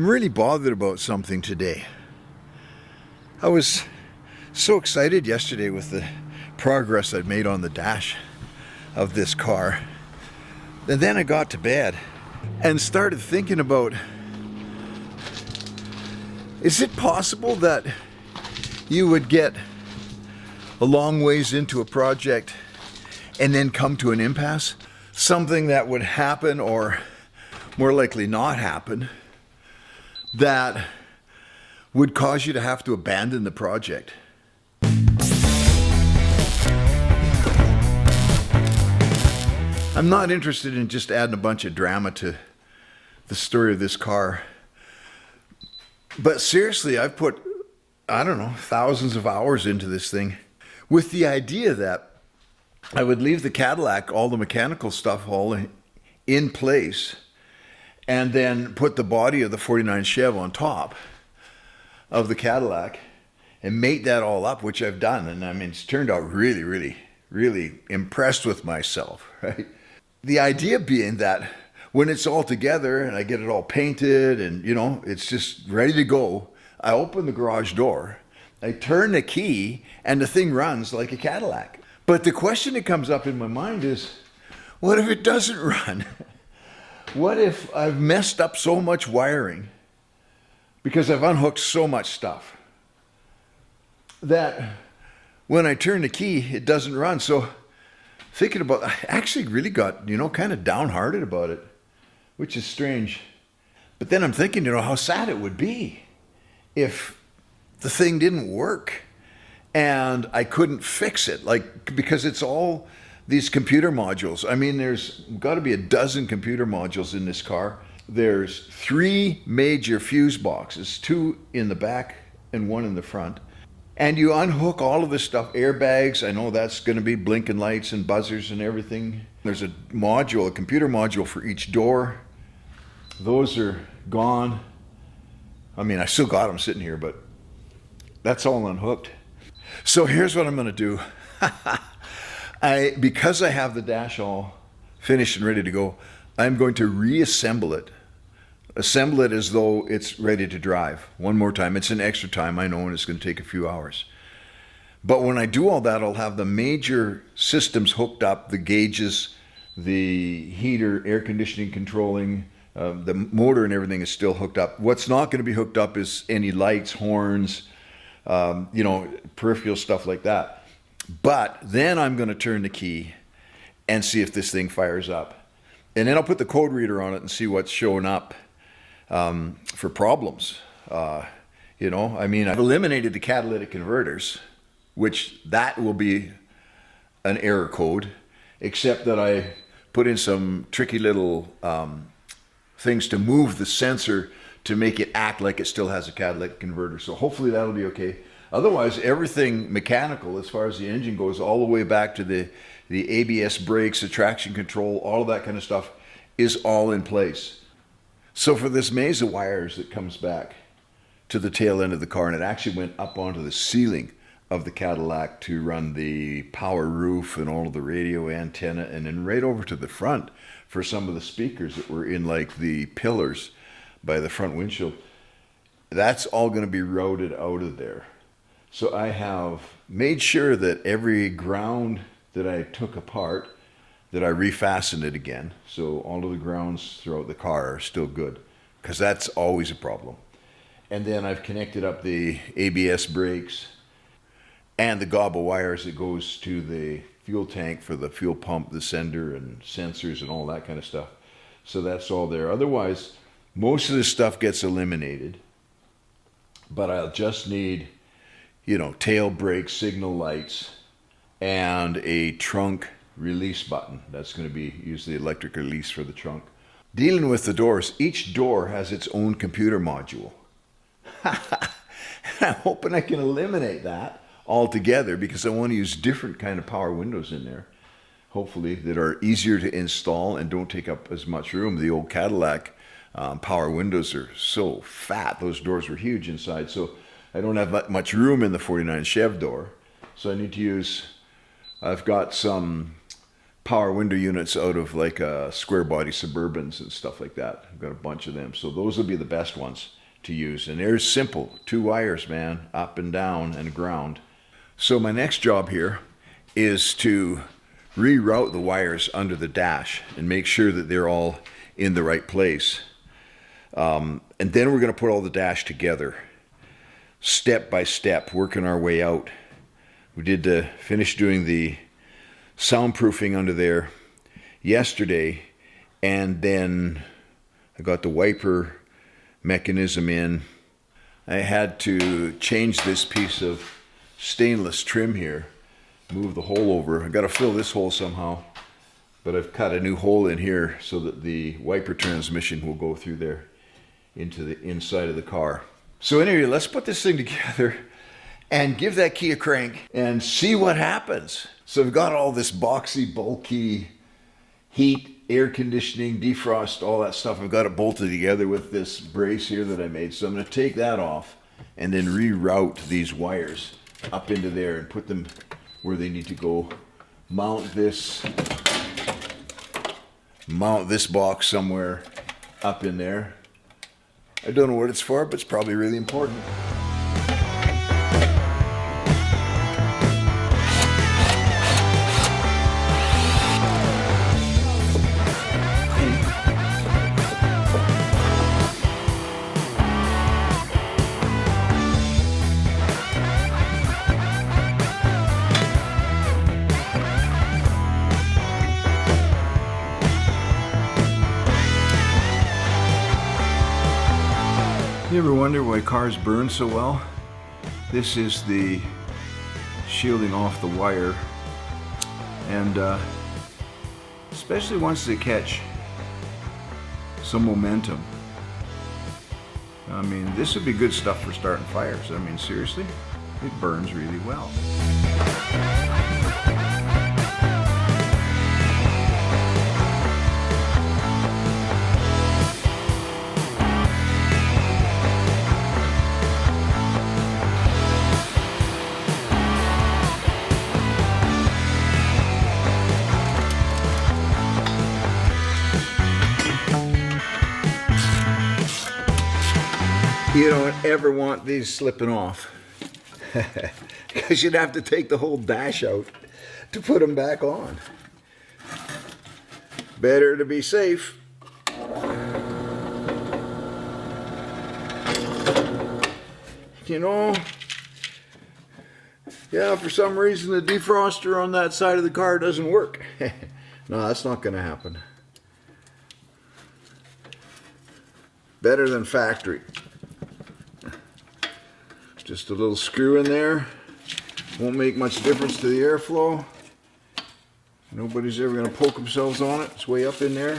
I'm really bothered about something today. I was so excited yesterday with the progress I'd made on the dash of this car. And then I got to bed and started thinking about, is it possible that you would get a long ways into a project and then come to an impasse? Something that would happen, or more likely not happen, that would cause you to have to abandon the project. I'm not interested in just adding a bunch of drama to the story of this car. But seriously, I've put, thousands of hours into this thing with the idea that I would leave the Cadillac, all the mechanical stuff all in place, and then put the body of the 49 Chevy on top of the Cadillac and mate that all up, which I've done. And I mean, it's turned out really, really, really impressed with myself, right? The idea being that when it's all together and I get it all painted and, it's just ready to go, I open the garage door, I turn the key, and the thing runs like a Cadillac. But the question that comes up in my mind is, what if it doesn't run? What if I've messed up so much wiring because I've unhooked so much stuff that when I turn the key, it doesn't run? So thinking about, I actually really got, kind of downhearted about it, which is strange. But then I'm thinking, how sad it would be if the thing didn't work and I couldn't fix it, because it's all these computer modules. I mean, there's got to be a dozen computer modules in this car. There's 3 major fuse boxes, 2 in the back and 1 in the front. And you unhook all of this stuff, airbags. I know that's going to be blinking lights and buzzers and everything. There's a computer module for each door. Those are gone. I mean, I still got them sitting here, but that's all unhooked. So here's what I'm going to do. Because I have the dash all finished and ready to go, I'm going to reassemble it. Assemble it as though it's ready to drive one more time. It's an extra time, I know, and it's going to take a few hours. But when I do all that, I'll have the major systems hooked up, the gauges, the heater, air conditioning controlling, the motor and everything is still hooked up. What's not going to be hooked up is any lights, horns, peripheral stuff like that. But then I'm going to turn the key and see if this thing fires up. And then I'll put the code reader on it and see what's showing up for problems. I've eliminated the catalytic converters, which that will be an error code, except that I put in some tricky little things to move the sensor to make it act like it still has a catalytic converter. So hopefully that'll be okay. Otherwise, everything mechanical as far as the engine goes, all the way back to the ABS brakes, the traction control, all of that kind of stuff is all in place. So for this maze of wires that comes back to the tail end of the car, and it actually went up onto the ceiling of the Cadillac to run the power roof and all of the radio antenna, and then right over to the front for some of the speakers that were in the pillars by the front windshield. That's all going to be routed out of there. So I have made sure that every ground that I took apart, that I refastened it again. So all of the grounds throughout the car are still good, because that's always a problem. And then I've connected up the ABS brakes and the gob of wires that goes to the fuel tank for the fuel pump, the sender and sensors and all that kind of stuff. So that's all there. Otherwise, most of this stuff gets eliminated, but I'll just need tail brakes, signal lights, and a trunk release button. That's going to be usually electric release for the trunk. Dealing with the doors, each door has its own computer module. I'm hoping I can eliminate that altogether, because I want to use different kind of power windows in there, hopefully, that are easier to install and don't take up as much room. The old Cadillac power windows are so fat. Those doors were huge inside, so I don't have much room in the 49 Chev door. So I need to use, I've got some power window units out of like square body Suburbans and stuff like that. I've got a bunch of them. So those will be the best ones to use. And they're simple. 2 wires, man, up and down and ground. So my next job here is to reroute the wires under the dash and make sure that they're all in the right place. And then we're going to put all the dash together, step by step, working our way out. We did finish doing the soundproofing under there yesterday, and then I got the wiper mechanism in. I had to change this piece of stainless trim here, move the hole over. I got to fill this hole somehow, but I've cut a new hole in here so that the wiper transmission will go through there into the inside of the car. So anyway, let's put this thing together and give that key a crank and see what happens. So I've got all this boxy, bulky heat, air conditioning, defrost, all that stuff. I've got it bolted together with this brace here that I made. So I'm going to take that off and then reroute these wires up into there and put them where they need to go. Mount this box somewhere up in there. I don't know what it's for, but it's probably really important. You ever wonder why cars burn so well? This is the shielding off the wire, and especially once they catch some momentum. I mean, this would be good stuff for starting fires. I mean, seriously, it burns really well. You don't ever want these slipping off because you'd have to take the whole dash out to put them back on. Better to be safe. You know, yeah, for some reason the defroster on that side of the car doesn't work. No, that's not going to happen. Better than factory. Just a little screw in there. Won't make much difference to the airflow. Nobody's ever going to poke themselves on it. It's way up in there.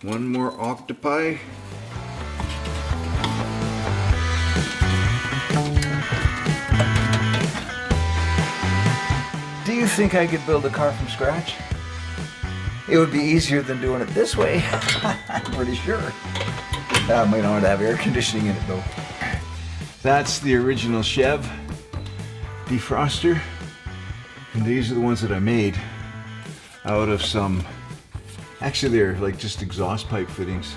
One more octopi. Do you think I could build a car from scratch? It would be easier than doing it this way. I'm pretty sure. That might not have air conditioning in it though. That's the original Chev defroster. And these are the ones that I made out of some, actually they're like just exhaust pipe fittings,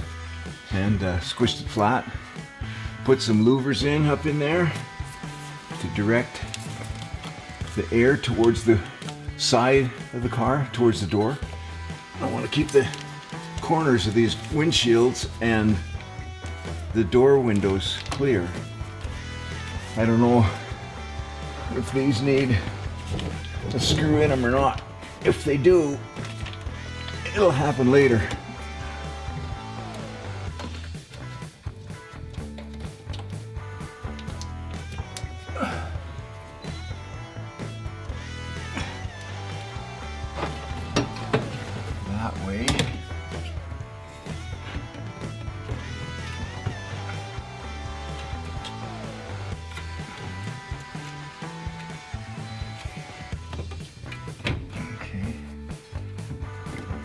and squished it flat. Put some louvers in up in there to direct the air towards the side of the car, towards the door. I want to keep the corners of these windshields and the door windows clear. I don't know if these need a screw in them or not. If they do, it'll happen later. That way.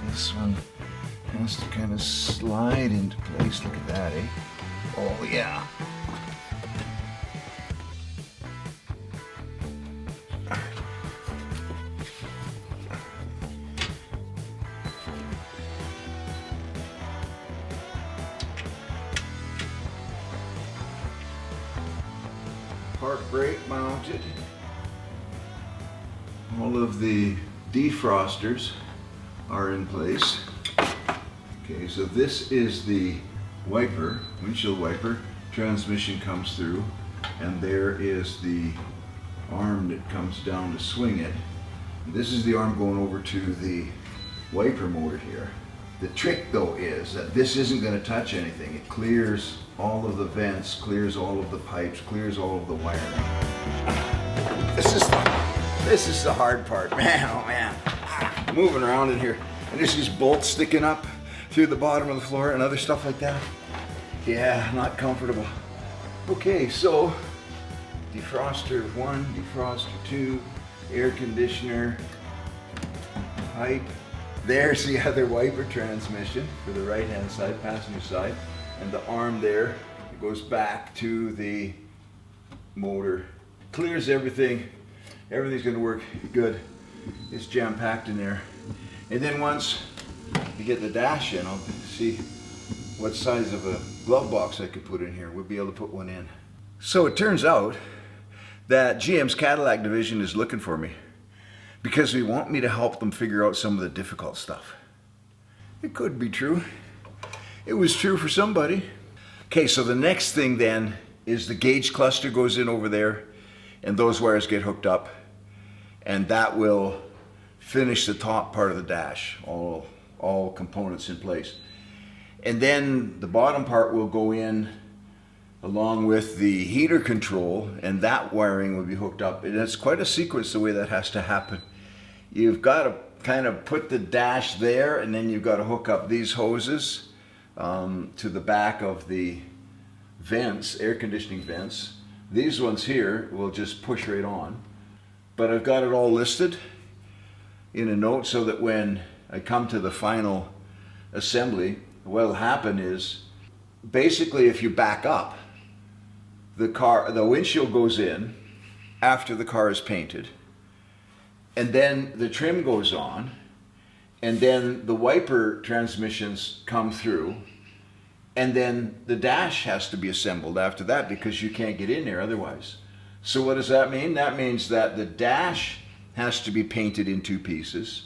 This one has to kind of slide into place. Look at that, eh? Oh, yeah. park brake mounted. All of the defrosters are in place. Okay, so this is the wiper, windshield wiper. Transmission comes through, and there is the arm that comes down to swing it. This is the arm going over to the wiper motor here. The trick though is that this isn't going to touch anything. It clears all of the vents, clears all of the pipes, clears all of the wiring. This is the hard part, man. Oh man, moving around in here, and there's these bolts sticking up through the bottom of the floor and other stuff like that. Yeah, not comfortable. Okay, so defroster 1, defroster 2, air conditioner, pipe. There's the other wiper transmission for the right hand side, passenger side, and the arm there, it goes back to the motor. Clears everything. Everything's going to work good. It's jam-packed in there. And then once you get the dash in, I'll see what size of a glove box I could put in here. We'll be able to put one in. So it turns out that GM's Cadillac division is looking for me because they want me to help them figure out some of the difficult stuff. It could be true. It was true for somebody. Okay, so the next thing then is the gauge cluster goes in over there, and those wires get hooked up, and that will finish the top part of the dash, all components in place. And then the bottom part will go in along with the heater control, and that wiring will be hooked up. And it's quite a sequence the way that has to happen. You've got to kind of put the dash there, and then you've got to hook up these hoses to the back of the vents, air conditioning vents. These ones here will just push right on. But I've got it all listed in a note so that when I come to the final assembly, what'll happen is basically if you back up, the windshield goes in after the car is painted, and then the trim goes on, and then the wiper transmissions come through, and then the dash has to be assembled after that because you can't get in there otherwise. So what does that mean? That means that the dash has to be painted in 2 pieces,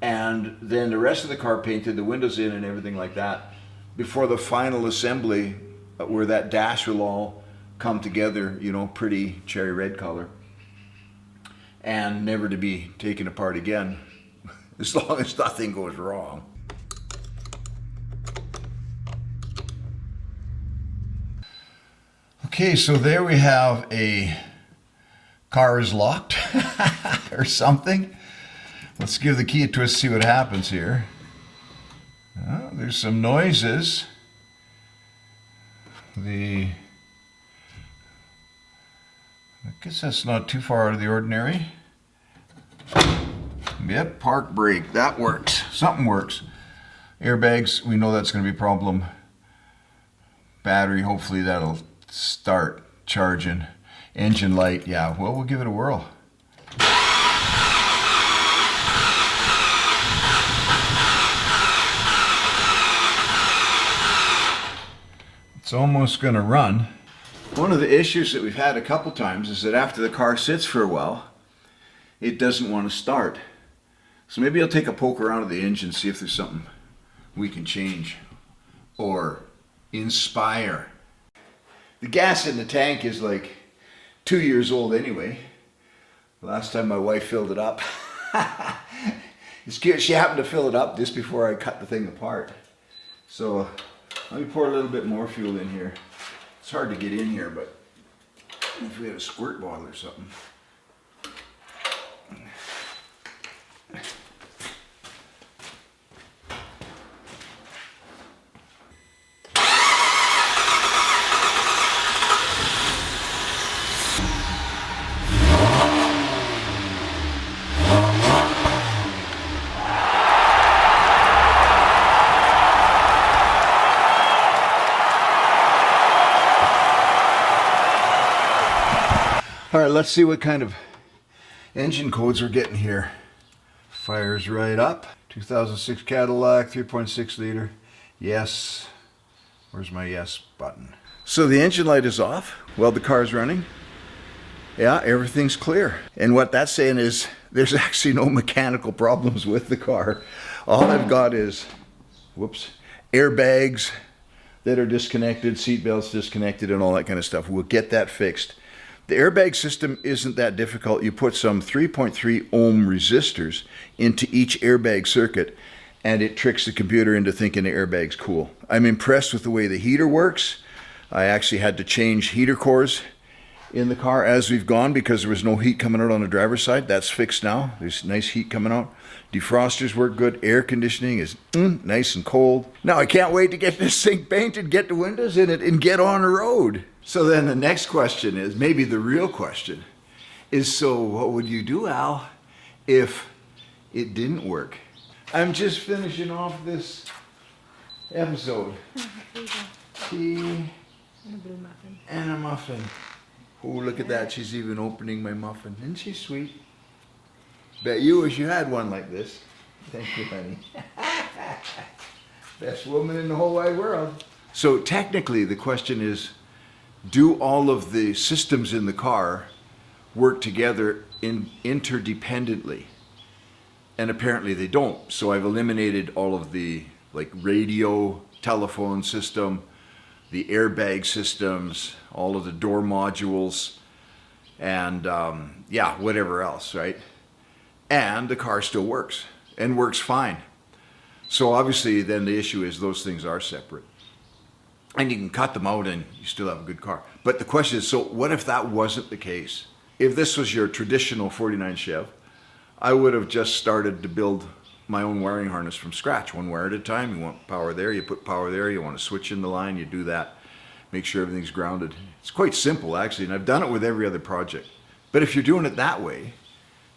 and then the rest of the car painted, the windows in and everything like that, before the final assembly where that dash will all come together, you know, pretty cherry red color, and never to be taken apart again as long as nothing goes wrong. Okay, so there we have a car is locked or something. Let's give the key a twist, see what happens here. Oh, there's some noises. I guess that's not too far out of the ordinary. Yep, park brake, that works. Something works. Airbags, we know that's going to be a problem. Battery, hopefully that'll start charging. Engine light, yeah, well, we'll give it a whirl. It's almost going to run. One of the issues that we've had a couple times is that after the car sits for a while, it doesn't want to start. So maybe I'll take a poke around at the engine, see if there's something we can change or inspire. The gas in the tank is like 2 years old anyway. Last time my wife filled it up. It's cute, she happened to fill it up just before I cut the thing apart. So let me pour a little bit more fuel in here. It's hard to get in here, but if we had a squirt bottle or something. All right, let's see what kind of engine codes we're getting here. Fires right up. 2006 Cadillac, 3.6 liter. Yes. Where's my yes button? So the engine light is off while the car's running. Yeah, everything's clear. And what that's saying is there's actually no mechanical problems with the car. All I've got is, airbags that are disconnected, seatbelts disconnected, and all that kind of stuff. We'll get that fixed. The airbag system isn't that difficult. You put some 3.3 ohm resistors into each airbag circuit, and it tricks the computer into thinking the airbag's cool. I'm impressed with the way the heater works. I actually had to change heater cores in the car as we've gone because there was no heat coming out on the driver's side. That's fixed now. There's nice heat coming out. Defrosters work good. Air conditioning is nice and cold. Now I can't wait to get this thing painted, get the windows in it, and get on the road. So then the next question is, maybe the real question, is so what would you do, Al, if it didn't work? I'm just finishing off this episode. Tea and a blue muffin. And a muffin. Oh, look at that. She's even opening my muffin. Isn't she sweet? Bet you wish you had one like this. Thank you, honey. Best woman in the whole wide world. So technically the question is, do all of the systems in the car work together interdependently? And apparently they don't. So I've eliminated all of the radio, telephone system, the airbag systems, all of the door modules, and whatever else, right? And the car still works, and works fine. So obviously then the issue is those things are separate. And you can cut them out and you still have a good car. But the question is, so what if that wasn't the case? If this was your traditional 49 Chev, I would have just started to build my own wiring harness from scratch, one wire at a time. You want power there, you put power there. You want to switch in the line, you do that. Make sure everything's grounded. It's quite simple, actually, and I've done it with every other project. But if you're doing it that way,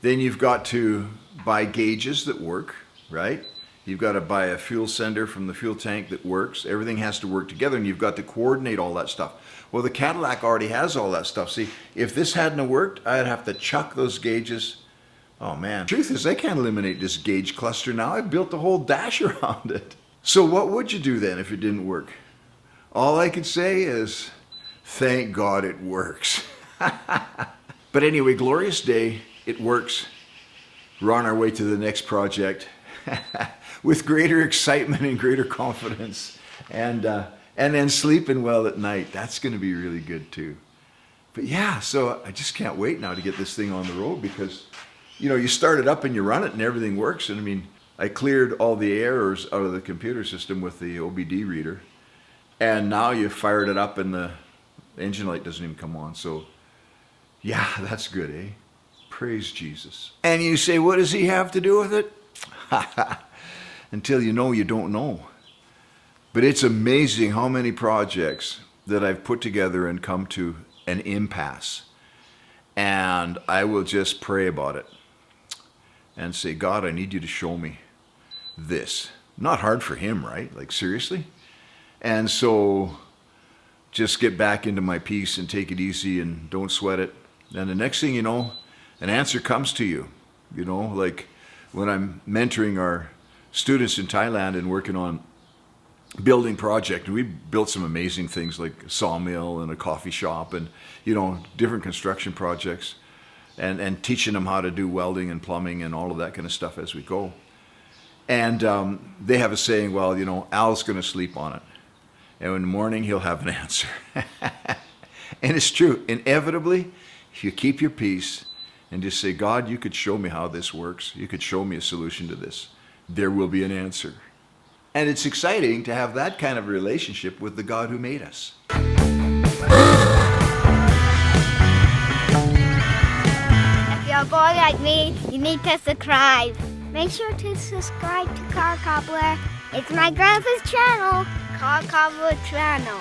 then you've got to buy gauges that work, right? You've got to buy a fuel sender from the fuel tank that works. Everything has to work together, and you've got to coordinate all that stuff. Well, the Cadillac already has all that stuff. See, if this hadn't worked, I'd have to chuck those gauges. Oh man, truth is I can't eliminate this gauge cluster now. I've built the whole dash around it. So what would you do then if it didn't work? All I could say is, thank God it works. But anyway, glorious day, it works. We're on our way to the next project with greater excitement and greater confidence, and then sleeping well at night. That's going to be really good too. But yeah, so I just can't wait now to get this thing on the road because, you know, you start it up and you run it and everything works. And I mean, I cleared all the errors out of the computer system with the OBD reader. And now you fired it up and the engine light doesn't even come on. So yeah, that's good, eh? Praise Jesus. And you say, what does he have to do with it? Until you know, you don't know. But it's amazing how many projects that I've put together and come to an impasse. And I will just pray about it and say, God, I need you to show me this. Not hard for him, right? Like, seriously? And so just get back into my peace and take it easy and don't sweat it. And the next thing you know, an answer comes to you. You know, like when I'm mentoring our students in Thailand and working on building project, we built some amazing things like a sawmill and a coffee shop and, you know, different construction projects, and teaching them how to do welding and plumbing and all of that kind of stuff as we go. And they have a saying, well, you know, Al's going to sleep on it. And in the morning, he'll have an answer. And it's true. Inevitably, if you keep your peace and just say, God, you could show me how this works. You could show me a solution to this. There will be an answer. And it's exciting to have that kind of relationship with the God who made us. If you're a boy like me, you need to subscribe. Make sure to subscribe to Car Cobbler. It's my grandpa's channel, Car Cobbler channel.